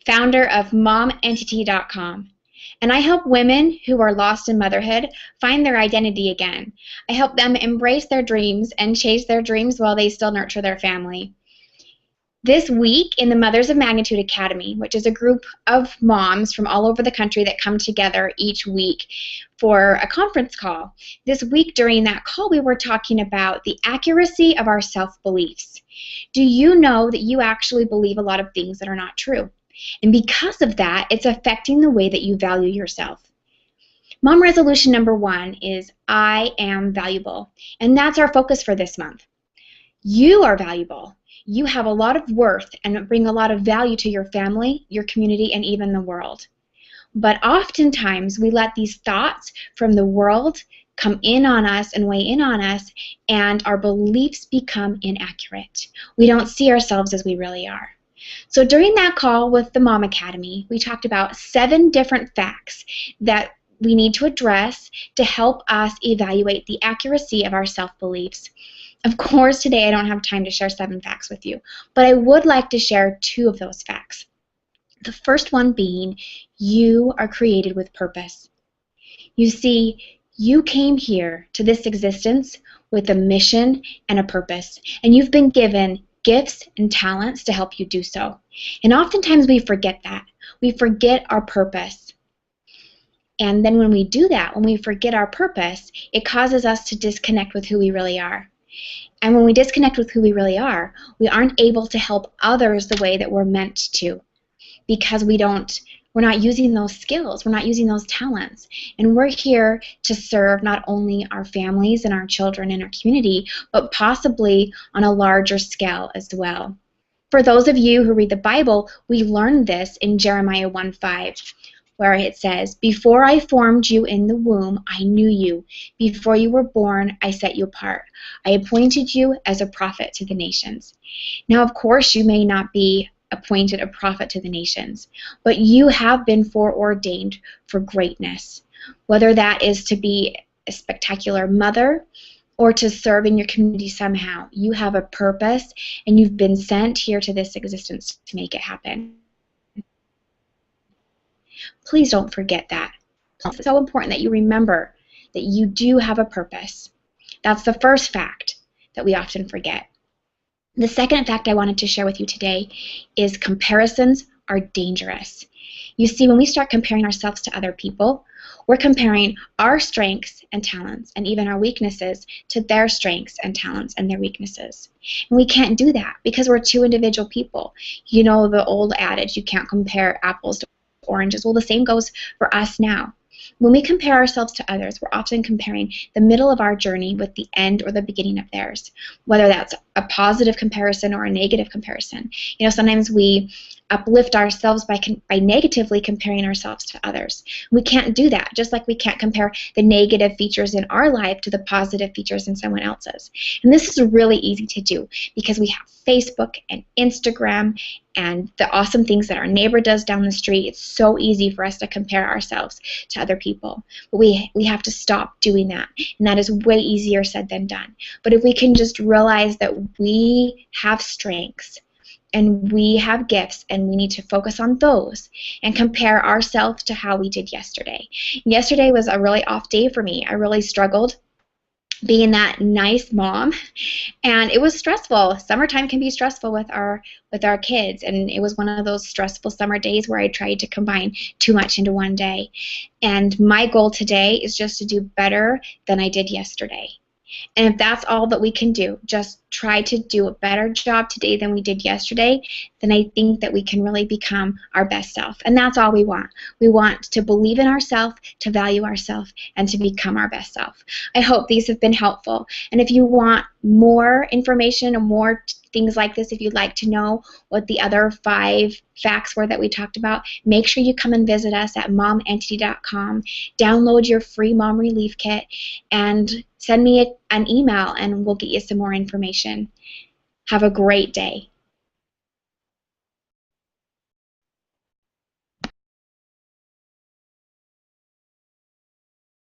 founder of MOMentity.com. And I help women who are lost in motherhood find their identity again. I help them embrace their dreams and chase their dreams while they still nurture their family. This week in the Mothers of Magnitude Academy, which is a group of moms from all over the country that come together each week for a conference call. This week during that call, we were talking about the accuracy of our self-beliefs. Do you know that you actually believe a lot of things that are not true? And because of that, it's affecting the way that you value yourself. Mom resolution number 1 is I am valuable. And that's our focus for this month. You are valuable. You have a lot of worth and bring a lot of value to your family, your community, and even the world. But oftentimes we let these thoughts from the world come in on us and weigh in on us, and our beliefs become inaccurate. We don't see ourselves as we really are. So during that call with the Mom Academy, we talked about 7 different facts that we need to address to help us evaluate the accuracy of our self-beliefs. Of course, today I don't have time to share 7 facts with you, but I would like to share 2 of those facts. The first one being, you are created with purpose. You see, you came here to this existence with a mission and a purpose, and you've been given gifts and talents to help you do so. And oftentimes we forget that. We forget our purpose. And then when we do that, when we forget our purpose, it causes us to disconnect with who we really are. And when we disconnect with who we really are, we aren't able to help others the way that we're meant to, because we're not using those skills, we're not using those talents. And we're here to serve not only our families and our children and our community, but possibly on a larger scale as well. For those of you who read the Bible, we learned this in Jeremiah 1:5, where it says, "Before I formed you in the womb, I knew you. Before you were born, I set you apart. I appointed you as a prophet to the nations." Now, of course, you may not be appointed a prophet to the nations, but you have been foreordained for greatness, whether that is to be a spectacular mother or to serve in your community somehow. You have a purpose, and you've been sent here to this existence to make it happen. Please don't forget that. It's so important that you remember that you do have a purpose. That's the first fact that we often forget. The second fact I wanted to share with you today is comparisons are dangerous. You see, when we start comparing ourselves to other people, we're comparing our strengths and talents and even our weaknesses to their strengths and talents and their weaknesses. And we can't do that because we're 2 individual people. You know the old adage, you can't compare apples to oranges. Well, the same goes for us now. When we compare ourselves to others, we're often comparing the middle of our journey with the end or the beginning of theirs, whether that's a positive comparison or a negative comparison. You know, sometimes we uplift ourselves by negatively comparing ourselves to others. We can't do that, just like we can't compare the negative features in our life to the positive features in someone else's. And this is really easy to do because we have Facebook and Instagram and the awesome things that our neighbor does down the street. It's so easy for us to compare ourselves to other people. But we have to stop doing that, and that is way easier said than done. But if we can just realize that we have strengths and we have gifts, and we need to focus on those and compare ourselves to how we did yesterday. Yesterday was a really off day for me. I really struggled being that nice mom, and it was stressful. Summertime can be stressful with our kids, and it was one of those stressful summer days where I tried to combine too much into one day. And my goal today is just to do better than I did yesterday. And if that's all that we can do, just try to do a better job today than we did yesterday, then I think that we can really become our best self. And that's all we want. We want to believe in ourselves, to value ourselves, and to become our best self. I hope these have been helpful. And if you want more information or more things like this, if you'd like to know what the other 5 facts were that we talked about, make sure you come and visit us at MOMentity.com. Download your free Mom Relief Kit and send me an email, and we'll get you some more information. Have a great day.